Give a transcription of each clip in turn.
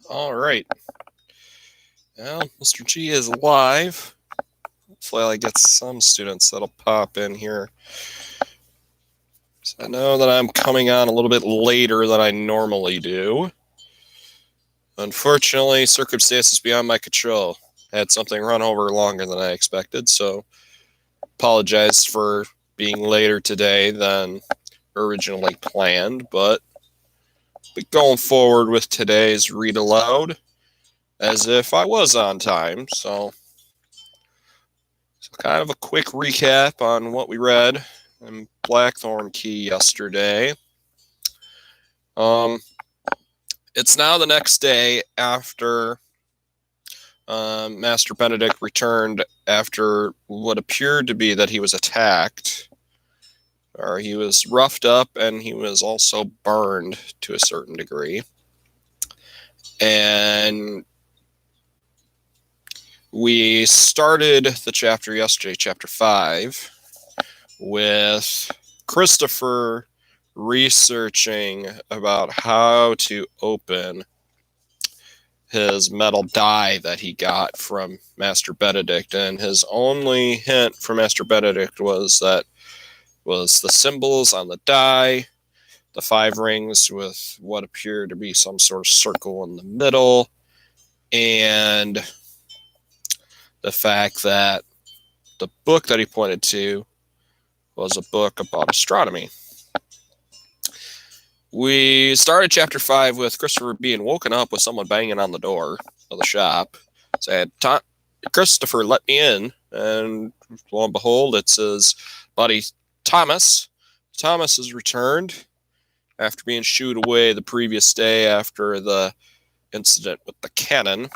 All right. Well, Mr. G is live. Hopefully, I get some students that'll pop in here. So I know that I'm coming on a little bit later than I normally do. Unfortunately, circumstances beyond my control. I had something run over longer than I expected, so apologize for being later today than originally planned, but going forward with today's Read Aloud as if I was on time, so kind of a quick recap on what we read in Blackthorn Key yesterday. It's now the next day after Master Benedict returned after what appeared to be that he was attacked, or he was roughed up, and he was also burned to a certain degree. And we started the chapter yesterday, chapter 5, with Christopher researching about how to open his metal die that he got from Master Benedict, and his only hint from Master Benedict was the symbols on the die, the 5 rings with what appeared to be some sort of circle in the middle, and the fact that the book that he pointed to was a book about astronomy. We started chapter 5 with Christopher being woken up with someone banging on the door of the shop. Said, Christopher, let me in. And lo and behold, it's his buddy Thomas. Thomas has returned after being shooed away the previous day after the incident with the cannon.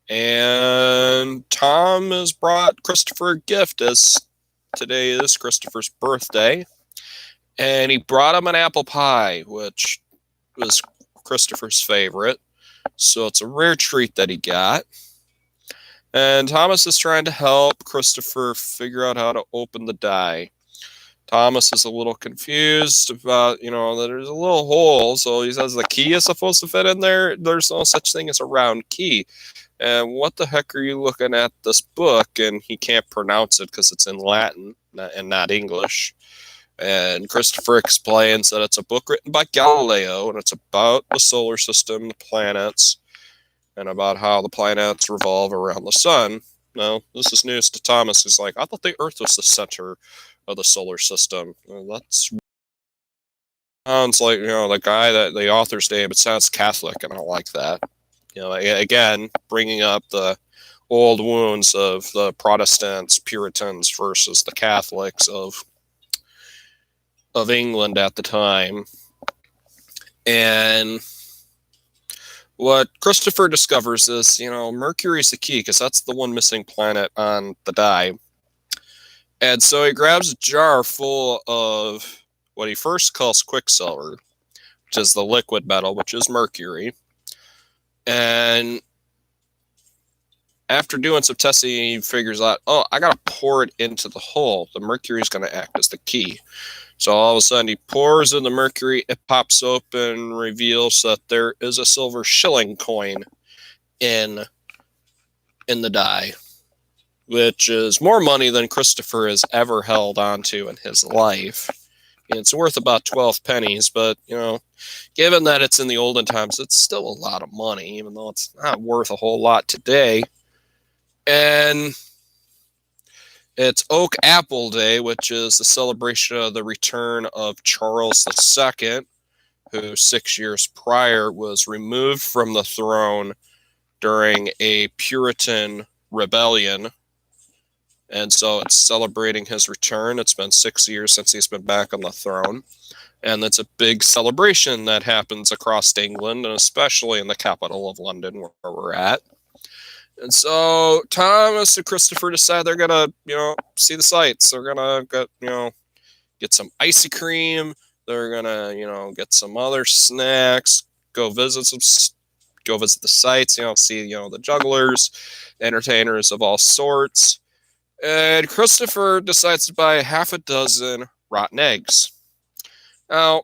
And Tom has brought Christopher a gift, as today is Christopher's birthday. And he brought him an apple pie, which was Christopher's favorite. So it's a rare treat that he got. And Thomas is trying to help Christopher figure out how to open the die. Thomas is a little confused about, that there's a little hole. So he says the key is supposed to fit in there. There's no such thing as a round key. And what the heck are you looking at this book? And he can't pronounce it because it's in Latin and not English. And Christopher explains that it's a book written by Galileo, and it's about the solar system, the planets, and about how the planets revolve around the sun. Now, this is news to Thomas, who's like, I thought the Earth was the center of the solar system. Well, that sounds like, the guy that the author's name, it sounds Catholic, and I don't like that. Again, bringing up the old wounds of the Protestants, Puritans versus the Catholics of England at the time. And what Christopher discovers is, Mercury's the key because that's the one missing planet on the die. And so he grabs a jar full of what he first calls quicksilver, which is the liquid metal, which is mercury. And after doing some testing, he figures out, I got to pour it into the hole. The mercury is going to act as the key. So all of a sudden he pours in the mercury, it pops open, reveals that there is a silver shilling coin in the die, which is more money than Christopher has ever held onto in his life. It's worth about 12 pennies, but, given that it's in the olden times, it's still a lot of money, even though it's not worth a whole lot today. And it's Oak Apple Day, which is the celebration of the return of Charles II, who 6 years prior was removed from the throne during a Puritan rebellion. And so it's celebrating his return. It's been 6 years since he's been back on the throne. And it's a big celebration that happens across England, and especially in the capital of London, where we're at. And so Thomas and Christopher decide they're going to, see the sights. They're going to get some icy cream. They're going to, get some other snacks, go visit the sites, see, the jugglers, entertainers of all sorts. And Christopher decides to buy half a dozen rotten eggs. Now,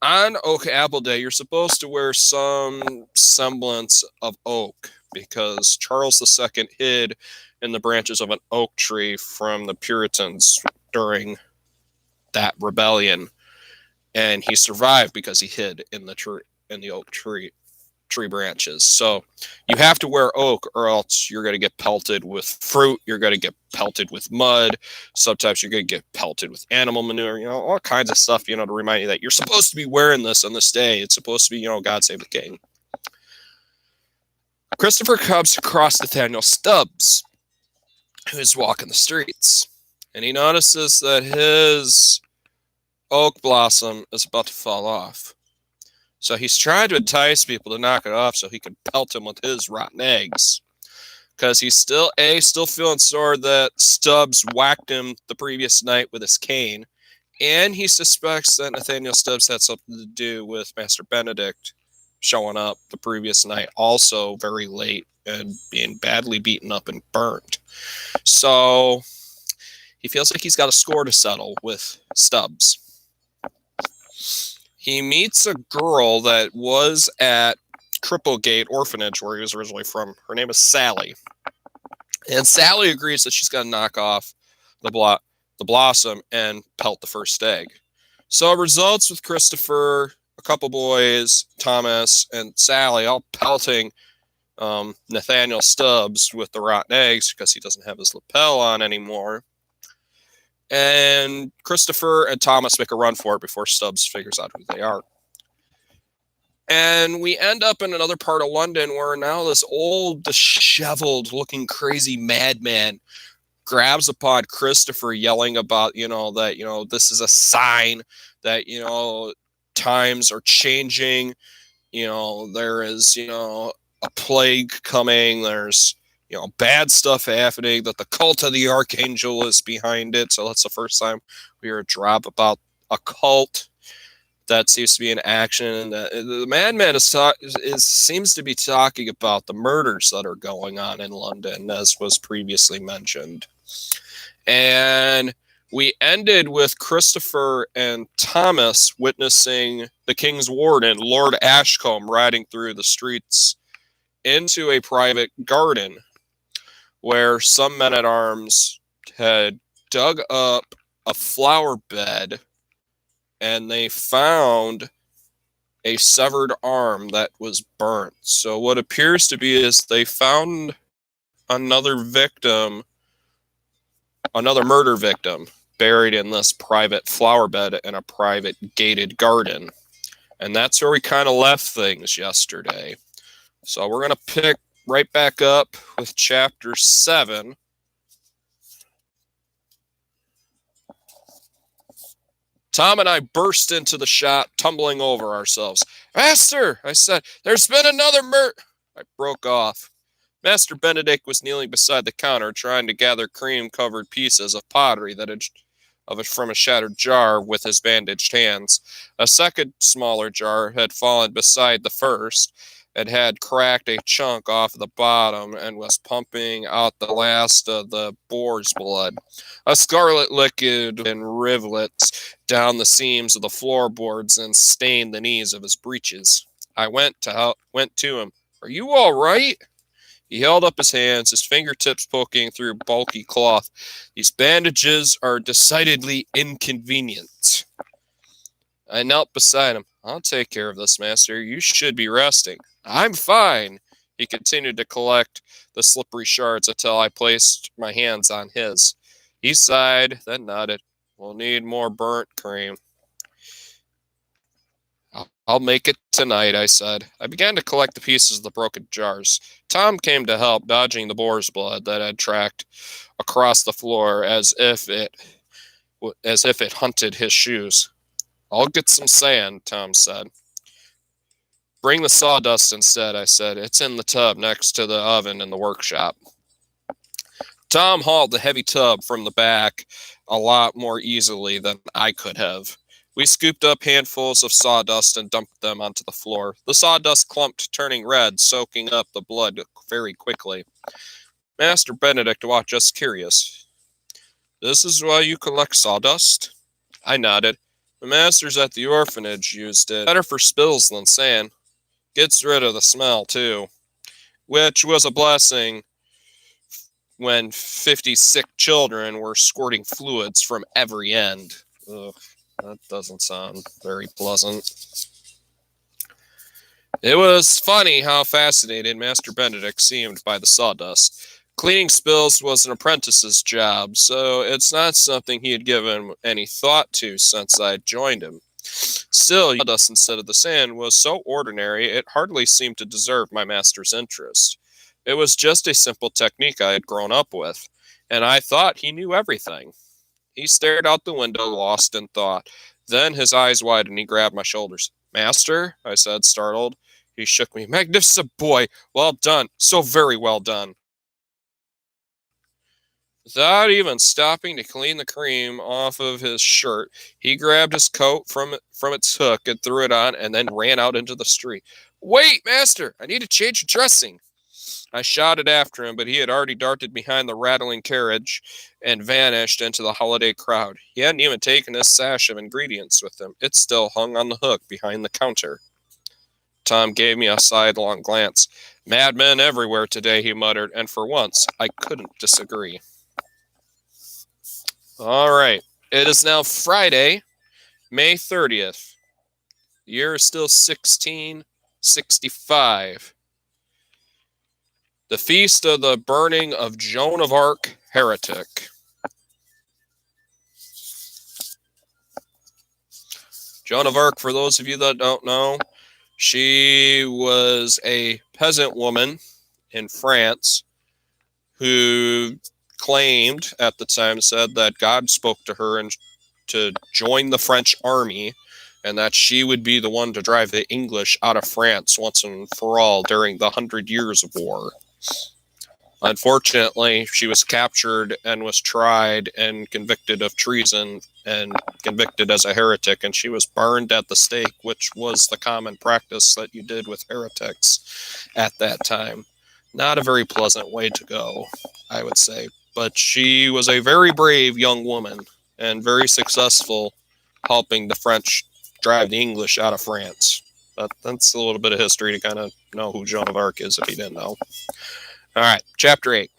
On Oak Apple Day, you're supposed to wear some semblance of oak because Charles II hid in the branches of an oak tree from the Puritans during that rebellion, and he survived because he hid in the oak tree branches. So you have to wear oak or else you're going to get pelted with fruit, you're going to get pelted with mud, sometimes you're going to get pelted with animal manure, all kinds of stuff, to remind you that you're supposed to be wearing this on this day. It's supposed to be, God Save the King. Christopher comes across Nathaniel Stubbs, who's walking the streets, and he notices that his oak blossom is about to fall off. So he's trying to entice people to knock it off so he can pelt him with his rotten eggs. Because he's still feeling sore that Stubbs whacked him the previous night with his cane. And he suspects that Nathaniel Stubbs had something to do with Master Benedict showing up the previous night, also very late and being badly beaten up and burnt. So he feels like he's got a score to settle with Stubbs. He meets a girl that was at Cripplegate Orphanage, where he was originally from. Her name is Sally. And Sally agrees that she's going to knock off the blossom and pelt the first egg. So it results with Christopher, a couple boys, Thomas, and Sally all pelting Nathaniel Stubbs with the rotten eggs because he doesn't have his lapel on anymore. And Christopher and Thomas make a run for it before Stubbs figures out who they are. And we end up in another part of London where now this old, disheveled looking crazy madman grabs upon Christopher, yelling about, that, this is a sign that, times are changing. There is, a plague coming. There's, bad stuff happening, that the cult of the Archangel is behind it. So that's the first time we hear a drop about a cult that seems to be in action. And the madman seems to be talking about the murders that are going on in London, as was previously mentioned. And we ended with Christopher and Thomas witnessing the King's Warden, Lord Ashcombe, riding through the streets into a private garden where some men-at-arms had dug up a flower bed and they found a severed arm that was burnt. So what appears to be is they found another murder victim, buried in this private flower bed in a private gated garden. And that's where we kind of left things yesterday. So we're going to pick right back up with chapter 7. Tom and I burst into the shop, tumbling over ourselves. "Master," I said, "there's been another murder." I broke off. Master Benedict was kneeling beside the counter, trying to gather cream-covered pieces of pottery from a shattered jar with his bandaged hands. A second smaller jar had fallen beside the first. It had cracked a chunk off the bottom and was pumping out the last of the boar's blood. A scarlet liquid in rivulets down the seams of the floorboards and stained the knees of his breeches. I went to him. "Are you all right?" He held up his hands, his fingertips poking through bulky cloth. "These bandages are decidedly inconvenient." I knelt beside him. "I'll take care of this, master. You should be resting." "I'm fine." He continued to collect the slippery shards until I placed my hands on his. He sighed, then nodded. "We'll need more burnt cream." "I'll make it tonight," I said. I began to collect the pieces of the broken jars. Tom came to help, dodging the boar's blood that had tracked across the floor as if it hunted his shoes. "I'll get some sand," Tom said. "Bring the sawdust instead," I said. "It's in the tub next to the oven in the workshop." Tom hauled the heavy tub from the back a lot more easily than I could have. We scooped up handfuls of sawdust and dumped them onto the floor. The sawdust clumped, turning red, soaking up the blood very quickly. Master Benedict watched us, curious. "This is why you collect sawdust?" I nodded. The masters at the orphanage used it. Better for spills than sand. Gets rid of the smell, too. Which was a blessing when 50 sick children were squirting fluids from every end. Ugh, that doesn't sound very pleasant. It was funny how fascinated Master Benedict seemed by the sawdust. Cleaning spills was an apprentice's job, so it's not something he had given any thought to since I'd joined him. Still, sawdust instead of the sand was so ordinary it hardly seemed to deserve my master's interest. It was just a simple technique I had grown up with, and I thought he knew everything. He stared out the window, lost in thought. Then his eyes widened and he grabbed my shoulders. Master, I said, startled. He shook me. Magnificent boy! Well done! So very well done! Without even stopping to clean the cream off of his shirt, he grabbed his coat from its hook and threw it on and then ran out into the street. Wait, master! I need to change the dressing! I shouted after him, but he had already darted behind the rattling carriage and vanished into the holiday crowd. He hadn't even taken his sash of ingredients with him. It still hung on the hook behind the counter. Tom gave me a sidelong glance. Madmen everywhere today, he muttered, and for once, I couldn't disagree. All right. It is now Friday, May 30th. The year is still 1665. The feast of the burning of Joan of Arc, heretic. Joan of Arc, for those of you that don't know, she was a peasant woman in France who claimed at the time, said that God spoke to her and to join the French army and that she would be the one to drive the English out of France once and for all during the 100 Years of War. Unfortunately, she was captured and was tried and convicted of treason and convicted as a heretic, and she was burned at the stake, which was the common practice that you did with heretics at that time. Not a very pleasant way to go, I would say. But she was a very brave young woman and very successful helping the French drive the English out of France. But that's a little bit of history to kind of know who Joan of Arc is if you didn't know. All right, Chapter 8.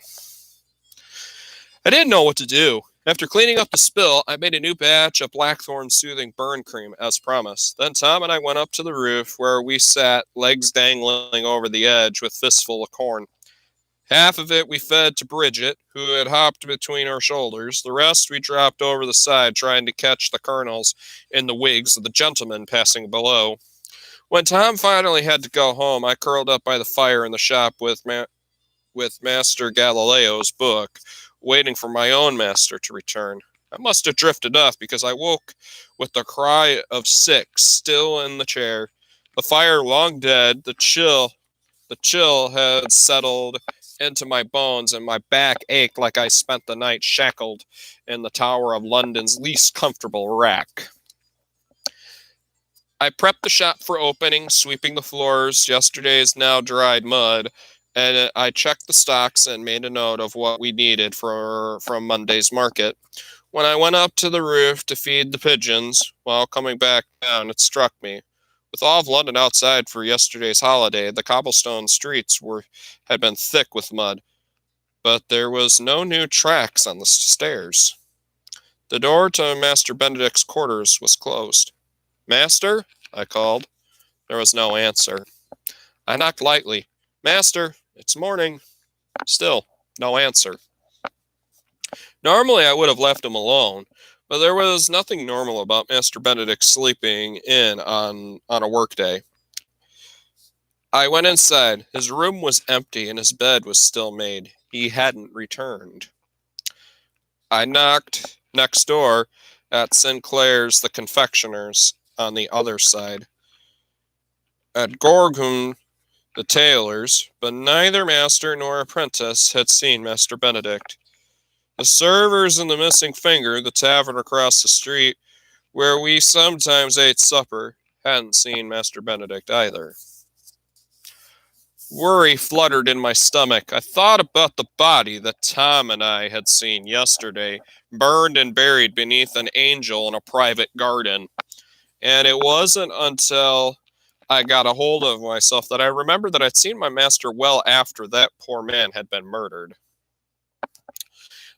I didn't know what to do. After cleaning up the spill, I made a new batch of Blackthorn Soothing Burn Cream, as promised. Then Tom and I went up to the roof, where we sat, legs dangling over the edge, with fistful of corn. Half of it we fed to Bridget, who had hopped between our shoulders. The rest we dropped over the side, trying to catch the kernels in the wigs of the gentlemen passing below. When Tom finally had to go home, I curled up by the fire in the shop with Master Galileo's book, waiting for my own master to return. I must have drifted off because I woke with the cry of six still in the chair. The fire long dead, the chill had settled into my bones, and my back ached like I spent the night shackled in the Tower of London's least comfortable rack. I prepped the shop for opening, sweeping the floors, yesterday's now dried mud, and I checked the stocks and made a note of what we needed from Monday's market. When I went up to the roof to feed the pigeons, while coming back down, it struck me. With all of London outside for yesterday's holiday, the cobblestone streets had been thick with mud, but there was no new tracks on the stairs. The door to Master Benedict's quarters was closed. Master? I called. There was no answer. I knocked lightly. Master, it's morning. Still, no answer. Normally I would have left him alone, but there was nothing normal about Master Benedict sleeping in on a workday. I went inside. His room was empty and his bed was still made. He hadn't returned. I knocked next door at Sinclair's, the confectioner's, on the other side. At Gorgham, the tailor's, but neither master nor apprentice had seen Master Benedict. The servers in the Missing Finger, the tavern across the street, where we sometimes ate supper, hadn't seen Master Benedict either. Worry fluttered in my stomach. I thought about the body that Tom and I had seen yesterday, burned and buried beneath an angel in a private garden. And it wasn't until I got a hold of myself that I remembered that I'd seen my master well after that poor man had been murdered.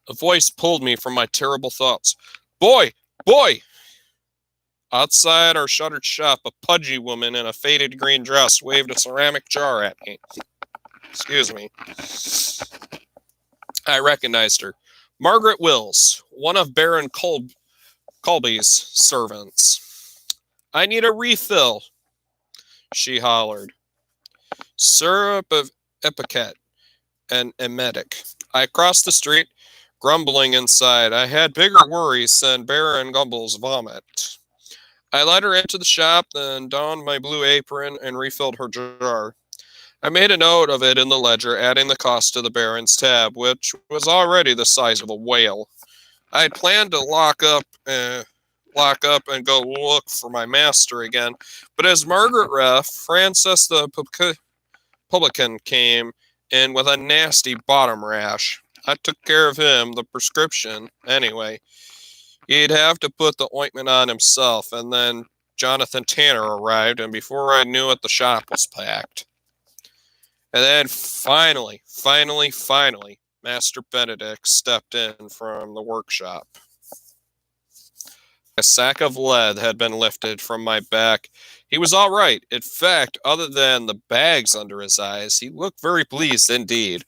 A voice pulled me from my terrible thoughts. Boy! Boy! Outside our shuttered shop, a pudgy woman in a faded green dress waved a ceramic jar at me. Excuse me. I recognized her. Margaret Wills, one of Baron Colby's servants. I need a refill, she hollered. Syrup of ipecac and emetic. I crossed the street, grumbling inside. I had bigger worries than Baron Gumble's vomit. I led her into the shop, then donned my blue apron and refilled her jar. I made a note of it in the ledger, adding the cost to the Baron's tab, which was already the size of a whale. I had planned to lock up and go look for my master again, but as Margaret Ref, Francis the publican came in with a nasty bottom rash. I took care of him, the prescription, anyway. He'd have to put the ointment on himself, and then Jonathan Tanner arrived, and before I knew it, the shop was packed. And then finally, Master Benedict stepped in from the workshop. A sack of lead had been lifted from my back. He was all right. In fact, other than the bags under his eyes, he looked very pleased indeed.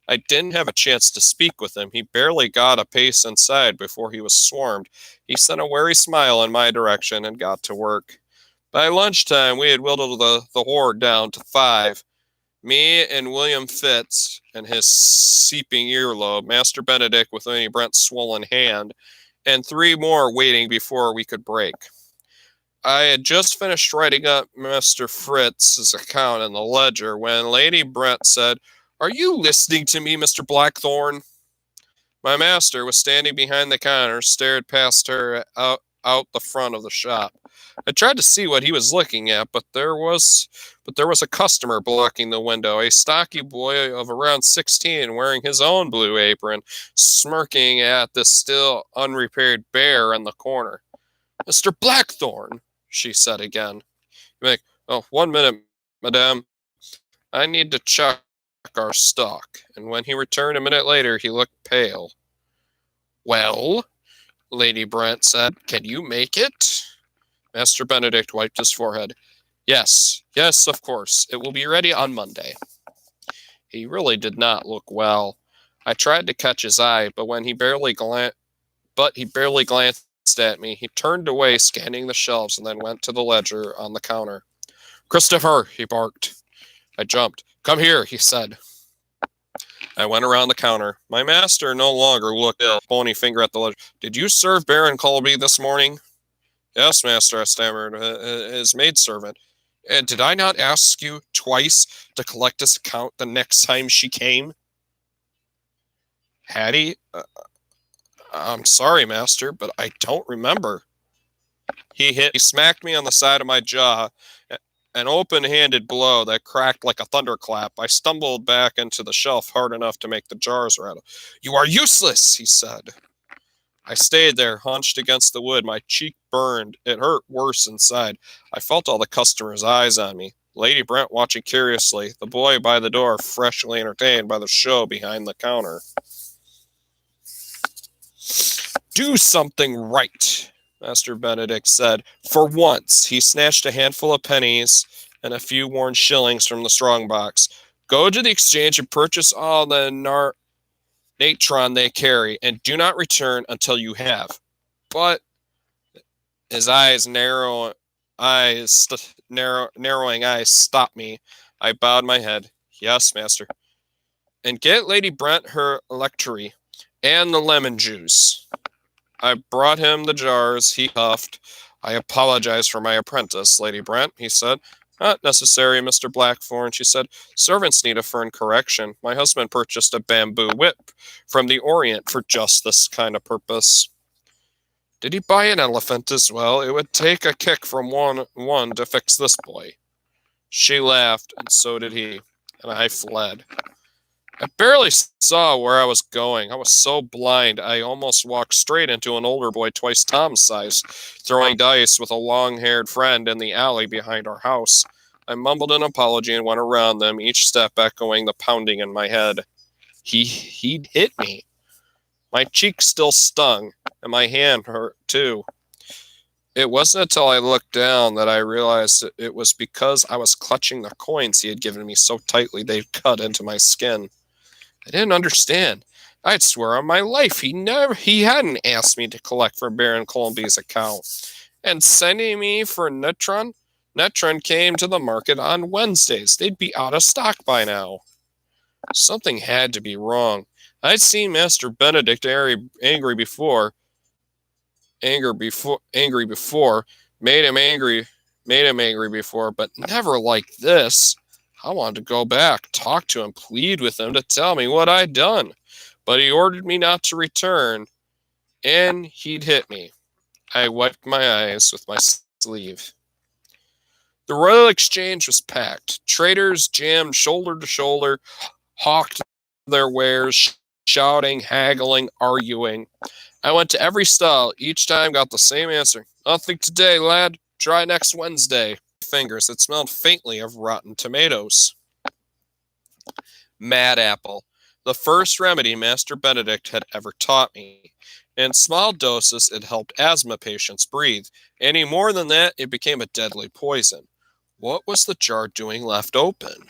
I didn't have a chance to speak with him. He barely got a pace inside before he was swarmed. He sent a wary smile in my direction and got to work. By lunchtime, we had whittled the horde down to 5. Me and William Fitz and his seeping earlobe, Master Benedict with Lady Brent's swollen hand, and 3 more waiting before we could break. I had just finished writing up Mr. Fritz's account in the ledger when Lady Brent said, "Are you listening to me, Mr. Blackthorne?" My master was standing behind the counter, stared past her out the front of the shop. I tried to see what he was looking at, but there was a customer blocking the window, a stocky boy of around 16 wearing his own blue apron, smirking at the still unrepaired bear in the corner. "Mr. Blackthorne," she said again. Like, "Oh, 1 minute, madame. I need to check our stock." And when he returned a minute later, he looked pale. "Well," Lady Brent said, "can you make it?" Master Benedict wiped his forehead. Yes, of course. It will be ready on Monday." He really did not look well. I tried to catch his eye, but he barely glanced at me. He turned away, scanning the shelves, and then went to the ledger on the counter. "Christopher," he barked. I jumped. "Come here," he said. I went around the counter. My master no longer looked ill, bony finger at the ledger. "Did you serve Baron Colby this morning?" "Yes, master," I stammered, "his maidservant." "And did I not ask you twice to collect his account the next time she came?" "Hattie, I'm sorry, master, but I don't remember." He smacked me on the side of my jaw, an open-handed blow that cracked like a thunderclap. I stumbled back into the shelf hard enough to make the jars rattle. "You are useless," he said. I stayed there, hunched against the wood. My cheek burned. It hurt worse inside. I felt all the customers' eyes on me. Lady Brent watching curiously. The boy by the door freshly entertained by the show behind the counter. "Do something right," Master Benedict said. For once, he snatched a handful of pennies and a few worn shillings from the strong box. "Go to the exchange and purchase all the natron they carry, and do not return until you have." "But," his narrowing eyes stopped me. I bowed my head. "Yes, master." "And get Lady Brent her electuary and the lemon juice." I brought him the jars. He huffed. "I apologize for my apprentice, Lady Brent," he said. "Not necessary, Mr. Blackthorne," she said. "Servants need a firm correction. My husband purchased a bamboo whip from the Orient for just this kind of purpose." "Did he buy an elephant as well? It would take a kick from one to fix this boy." She laughed, and so did he, and I fled. I barely saw where I was going. I was so blind, I almost walked straight into an older boy twice Tom's size, throwing dice with a long-haired friend in the alley behind our house. I mumbled an apology and went around them, each step echoing the pounding in my head. He'd hit me. My cheek still stung, and my hand hurt too. It wasn't until I looked down that I realized it was because I was clutching the coins he had given me so tightly they'd cut into my skin. I didn't understand. I'd swear on my life he hadn't asked me to collect for Baron Columby's account. And sending me for Netron? Netron came to the market on Wednesdays. They'd be out of stock by now. Something had to be wrong. I'd seen Master Benedict angry before, angry before, made him angry before, but never like this. I wanted to go back, talk to him, plead with him to tell me what I'd done. But he ordered me not to return, and he'd hit me. I wiped my eyes with my sleeve. The Royal Exchange was packed. Traders jammed shoulder to shoulder, hawked their wares, shouting, haggling, arguing. I went to every stall, each time got the same answer. Nothing today, lad. Try next Wednesday. Fingers, it smelled faintly of rotten tomatoes. Mad apple, the first remedy Master Benedict had ever taught me. In small doses, it helped asthma patients breathe. Any more than that, it became a deadly poison. What was the jar doing left open?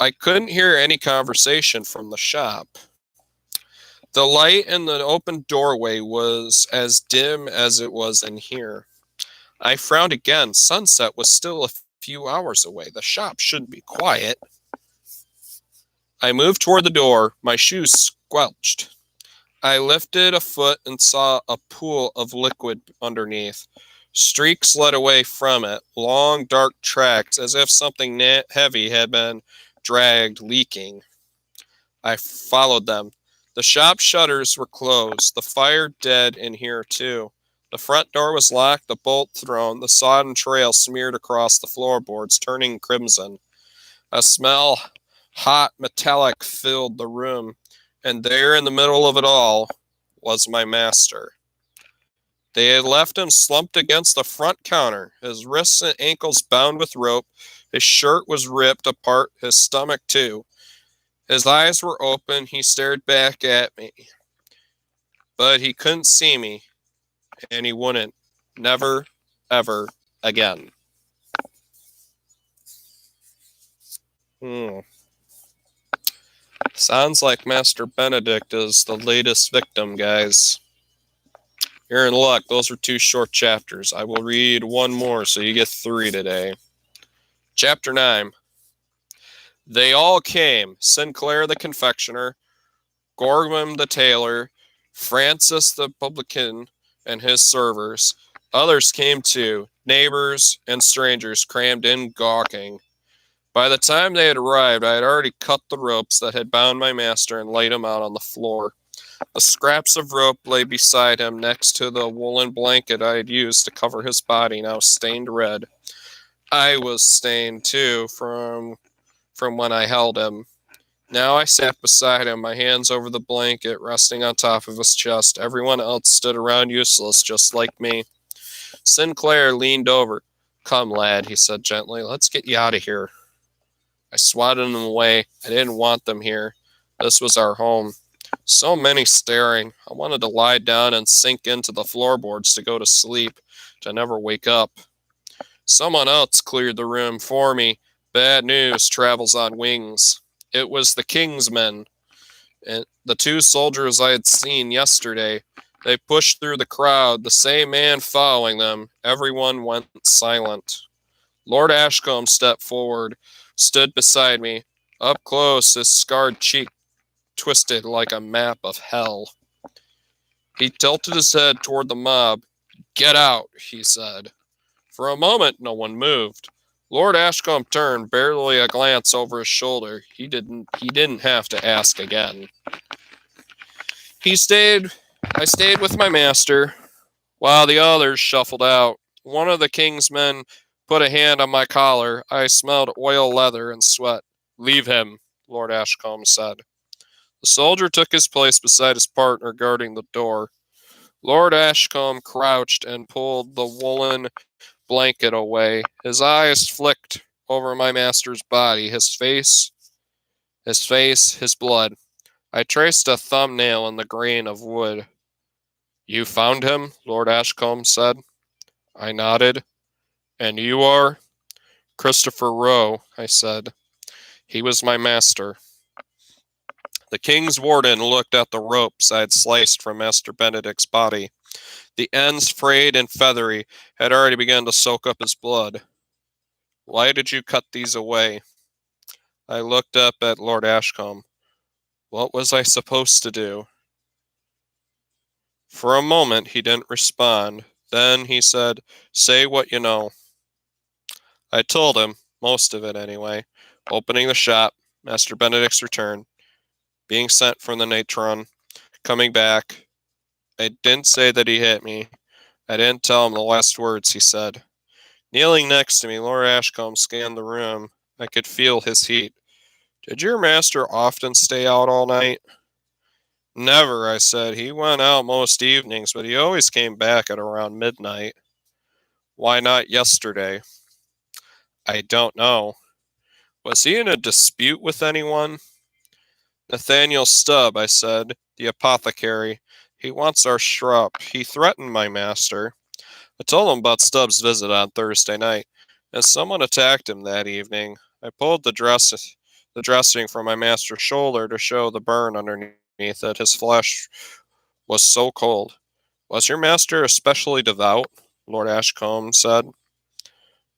I couldn't hear any conversation from the shop. The light in the open doorway was as dim as it was in here. I frowned again. Sunset was still a few hours away. The shop shouldn't be quiet. I moved toward the door. My shoes squelched. I lifted a foot and saw a pool of liquid underneath. Streaks led away from it, long dark tracks as if something heavy had been dragged, leaking. I followed them. The shop shutters were closed, the fire dead in here too. The front door was locked, the bolt thrown, the sodden trail smeared across the floorboards, turning crimson. A smell, hot, metallic, filled the room, and there in the middle of it all was my master. They had left him slumped against the front counter, his wrists and ankles bound with rope, his shirt was ripped apart, his stomach too. His eyes were open, he stared back at me. But he couldn't see me, and he wouldn't. Never, ever again. Sounds like Master Benedict is the latest victim, guys. You're in luck. Those are 2 short chapters. I will read one more, so you get 3 today. Chapter 9. They all came. Sinclair the confectioner, Gorman the tailor, Francis the publican, and his servers. Others came too, neighbors and strangers crammed in gawking. By the time they had arrived, I had already cut the ropes that had bound my master and laid him out on the floor. The scraps of rope lay beside him next to the woolen blanket I had used to cover his body, now stained red. I was stained, too, from when I held him. Now I sat beside him, my hands over the blanket, resting on top of his chest. Everyone else stood around useless, just like me. Sinclair leaned over. Come, lad, he said gently. Let's get you out of here. I swatted them away. I didn't want them here. This was our home. So many staring. I wanted to lie down and sink into the floorboards to go to sleep, to never wake up. Someone else cleared the room for me. Bad news travels on wings. It was the king's men, and the 2 soldiers I had seen yesterday. They pushed through the crowd, the same man following them. Everyone went silent. Lord Ashcombe stepped forward, stood beside me. Up close, his scarred cheek twisted like a map of hell. He tilted his head toward the mob. Get out, he said. For a moment, no one moved. Lord Ashcombe turned, barely a glance over his shoulder. He didn't have to ask again. I stayed with my master, while the others shuffled out. One of the king's men put a hand on my collar. I smelled oil leather and sweat. Leave him, Lord Ashcombe said. The soldier took his place beside his partner guarding the door. Lord Ashcombe crouched and pulled the woolen blanket away. His eyes flicked over my master's body, his blood. I traced a thumbnail in the grain of wood. You found him? Lord Ashcombe said. I nodded. And you are? Christopher Rowe, I said. He was my master. The king's warden looked at the ropes I had sliced from Master Benedict's body. The ends, frayed and feathery, had already begun to soak up his blood. Why did you cut these away? I looked up at Lord Ashcombe. What was I supposed to do? For a moment he didn't respond. Then he said, Say what you know. I told him, most of it anyway. Opening the shop, Master Benedict's return, being sent from the natron, coming back. I didn't say that he hit me. I didn't tell him the last words he said. Kneeling next to me, Lord Ashcombe scanned the room. I could feel his heat. Did your master often stay out all night? Never, I said. He went out most evenings, but he always came back at around midnight. Why not yesterday? I don't know. Was he in a dispute with anyone? Nathaniel Stubb, I said, the apothecary. He wants our shrub. He threatened my master. I told him about Stubb's visit on Thursday night, and someone attacked him that evening. I pulled the dressing from my master's shoulder to show the burn underneath it. His flesh was so cold. Was your master especially devout? Lord Ashcombe said.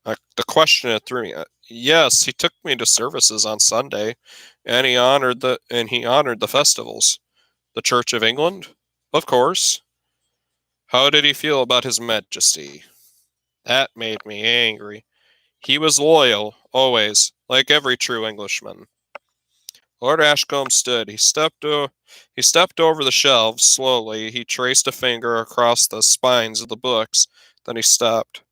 The question it threw me. Yes, he took me to services on Sunday, and he honored the festivals. The Church of England, of course. How did he feel about His Majesty? That made me angry. He was loyal, always, like every true Englishman. Lord Ashcombe stood. He stepped over the shelves slowly. He traced a finger across the spines of the books. Then he stopped.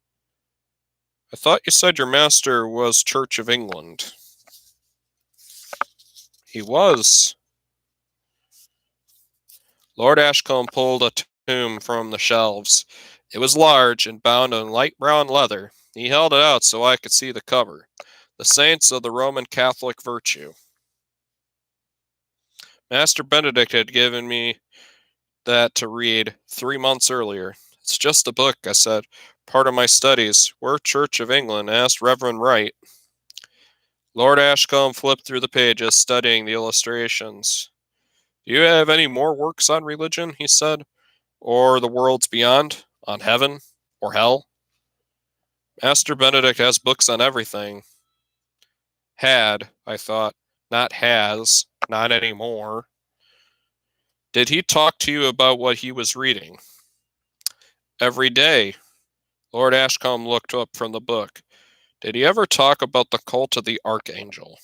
I thought you said your master was Church of England. He was. Lord Ashcombe pulled a tome from the shelves. It was large and bound in light brown leather. He held it out so I could see the cover. The Saints of the Roman Catholic Virtue. Master Benedict had given me that to read 3 months earlier. It's just a book, I said. Part of my studies. We're Church of England, asked Reverend Wright. Lord Ashcombe flipped through the pages, studying the illustrations. Do you have any more works on religion? He said. Or the worlds beyond? On heaven? Or hell? Master Benedict has books on everything. Had, I thought. Not has. Not anymore. Did he talk to you about what he was reading? Every day. Lord Ashcombe looked up from the book. Did he ever talk about the cult of the Archangel?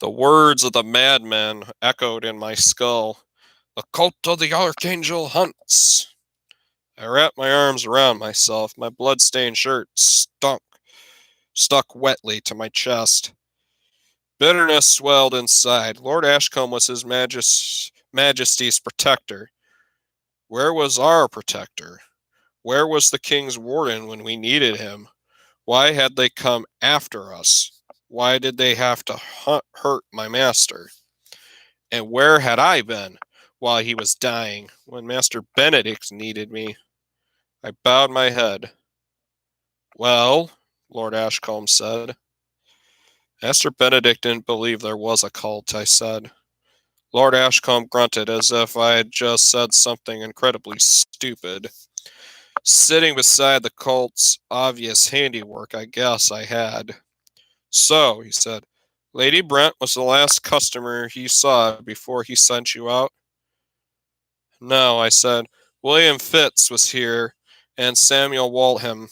The words of the madman echoed in my skull. The cult of the Archangel hunts. I wrapped my arms around myself. My blood-stained shirt stuck wetly to my chest. Bitterness swelled inside. Lord Ashcombe was His Majesty's protector. Where was our protector? Where was the king's warden when we needed him? Why had they come after us? Why did they have to hurt my master? And where had I been while he was dying, when Master Benedict needed me? I bowed my head. Well, Lord Ashcombe said. Master Benedict didn't believe there was a cult, I said. Lord Ashcombe grunted as if I had just said something incredibly stupid. Sitting beside the cult's obvious handiwork, I guess I had. So, he said, Lady Brent was the last customer he saw before he sent you out? No, I said. William Fitz was here, and Samuel Waltham.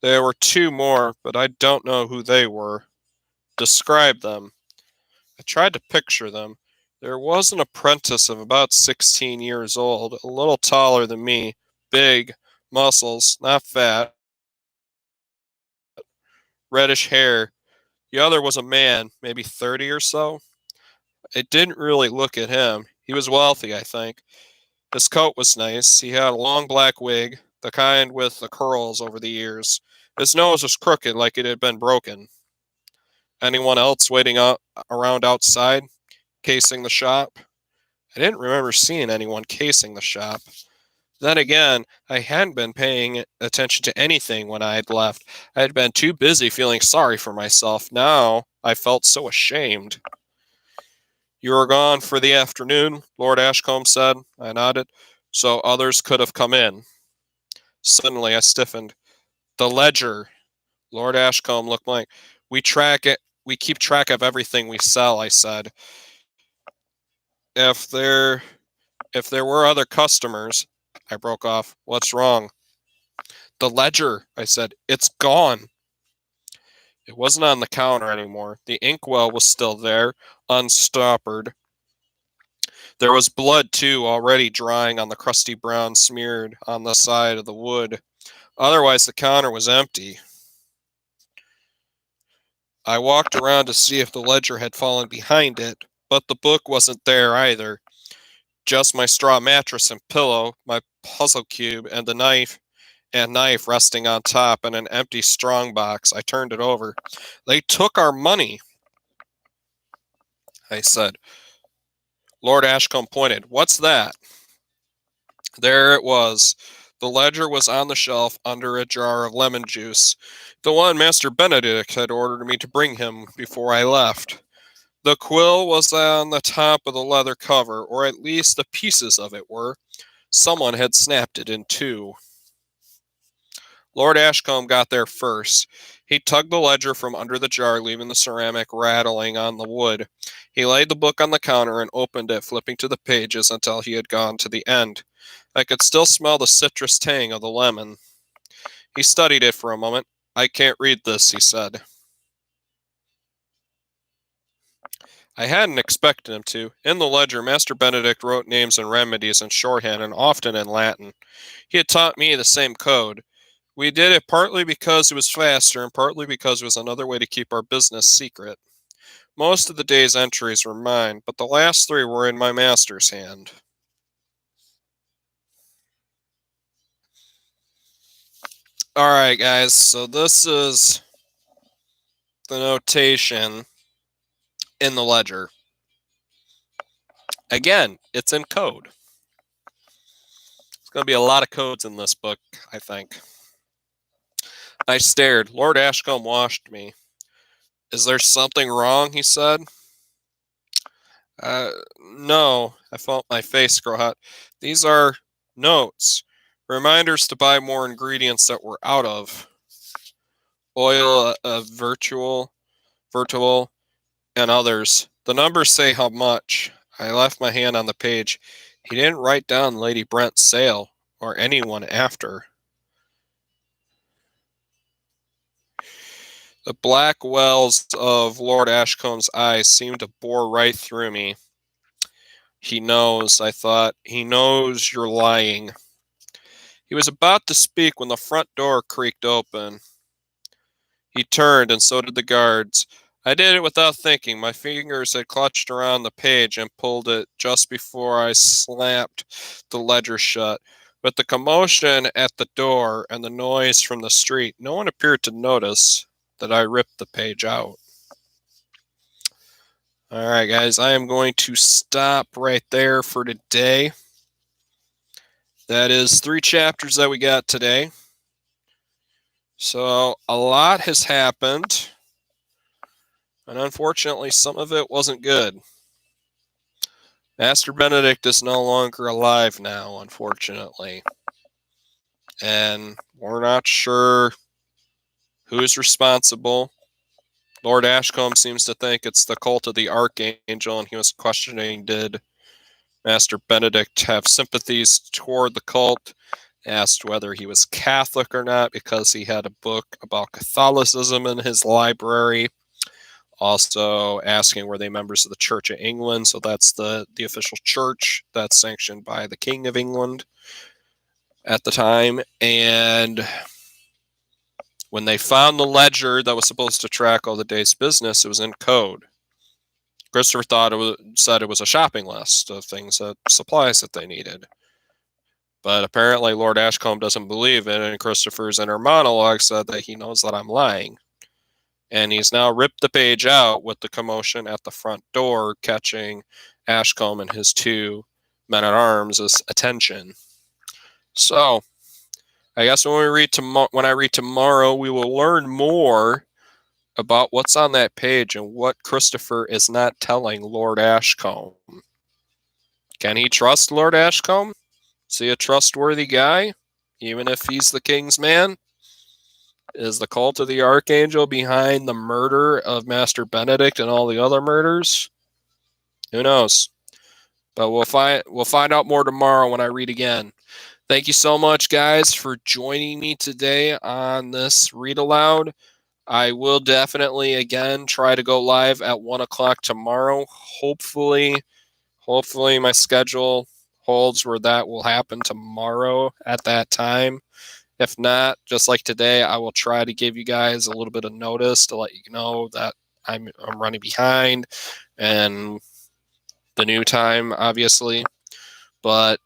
There were 2 more, but I don't know who they were. Describe them. I tried to picture them. There was an apprentice of about 16 years old, a little taller than me, big, muscles, not fat, reddish hair. The other was a man, maybe 30 or so. It didn't really look at him. He was wealthy, I think. His coat was nice. He had a long black wig, the kind with the curls over the ears. His nose was crooked like it had been broken. Anyone else waiting out around outside, casing the shop? I didn't remember seeing anyone casing the shop. Then again, I hadn't been paying attention to anything when I had left. I had been too busy feeling sorry for myself. Now I felt so ashamed. You were gone for the afternoon, Lord Ashcombe said. I nodded. So others could have come in. Suddenly I stiffened. The ledger. Lord Ashcombe looked blank. We track it. We keep track of everything we sell, I said. If there were other customers, I broke off. What's wrong? The ledger, I said. It's gone. It wasn't on the counter anymore. The inkwell was still there, unstoppered. There was blood, too, already drying on the crusty brown smeared on the side of the wood. Otherwise, the counter was empty. I walked around to see if the ledger had fallen behind it, but the book wasn't there either. Just my straw mattress and pillow, my puzzle cube, and the knife resting on top, and an empty strong box. I turned it over. They took our money, I said. Lord Ashcombe pointed. What's that? There it was. The ledger was on the shelf under a jar of lemon juice, the one Master Benedict had ordered me to bring him before I left. The quill was on the top of the leather cover, or at least the pieces of it were. Someone had snapped it in two. Lord Ashcombe got there first. He tugged the ledger from under the jar, leaving the ceramic rattling on the wood. He laid the book on the counter and opened it, flipping to the pages until he had gone to the end. I could still smell the citrus tang of the lemon. He studied it for a moment. I can't read this, he said. I hadn't expected him to. In the ledger, Master Benedict wrote names and remedies in shorthand and often in Latin. He had taught me the same code. We did it partly because it was faster and partly because it was another way to keep our business secret. Most of the day's entries were mine, but the last three were in my master's hand. Alright, guys, so this is the notation in the ledger. Again, it's in code. There's going to be a lot of codes in this book, I think. I stared. Lord Ashcombe watched me. Is there something wrong? He said. No. I felt my face grow hot. These are notes. Reminders to buy more ingredients that we're out of. Oil, virtual, and others. The numbers say how much. I left my hand on the page. He didn't write down Lady Brent's sale or anyone after. The black wells of Lord Ashcombe's eyes seemed to bore right through me. He knows, I thought. He knows you're lying. He was about to speak when the front door creaked open. He turned, and so did the guards. I did it without thinking. My fingers had clutched around the page and pulled it just before I slapped the ledger shut. With the commotion at the door and the noise from the street, no one appeared to notice that I ripped the page out. All right, guys, I am going to stop right there for today. That is 3 chapters that we got today. So a lot has happened, and unfortunately, some of it wasn't good. Master Benedict is no longer alive now, unfortunately. And we're not sure who's responsible. Lord Ashcombe seems to think it's the cult of the Archangel, and he was questioning, did Master Benedict have sympathies toward the cult? Asked whether he was Catholic or not because he had a book about Catholicism in his library. Also asking were they members of the Church of England, so that's the official church that's sanctioned by the King of England at the time. And When they found the ledger that was supposed to track all the day's business, it was in code. Christopher said it was a shopping list of supplies that they needed. But apparently Lord Ashcombe doesn't believe it, and Christopher's inner monologue said that he knows that I'm lying. And he's now ripped the page out with the commotion at the front door, catching Ashcombe and his 2 men-at-arms' attention. So, I guess when I read tomorrow, we will learn more about what's on that page and what Christopher is not telling Lord Ashcombe. Can he trust Lord Ashcombe? Is he a trustworthy guy, even if he's the king's man? Is the cult of the Archangel behind the murder of Master Benedict and all the other murders? Who knows? But we'll find out more tomorrow when I read again. Thank you so much, guys, for joining me today on this Read Aloud. I will definitely, again, try to go live at 1 o'clock tomorrow. Hopefully my schedule holds where that will happen tomorrow at that time. If not, just like today, I will try to give you guys a little bit of notice to let you know that I'm running behind and the new time, obviously. But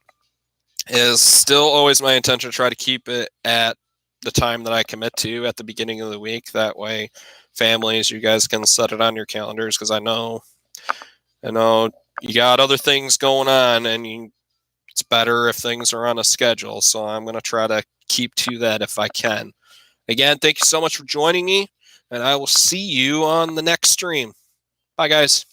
it is still always my intention to try to keep it at the time that I commit to at the beginning of the week. That way, families, you guys can set it on your calendars, because I know you got other things going on, and it's better if things are on a schedule. So I'm going to try to keep to that if I can. Again, thank you so much for joining me, and I will see you on the next stream. Bye, guys.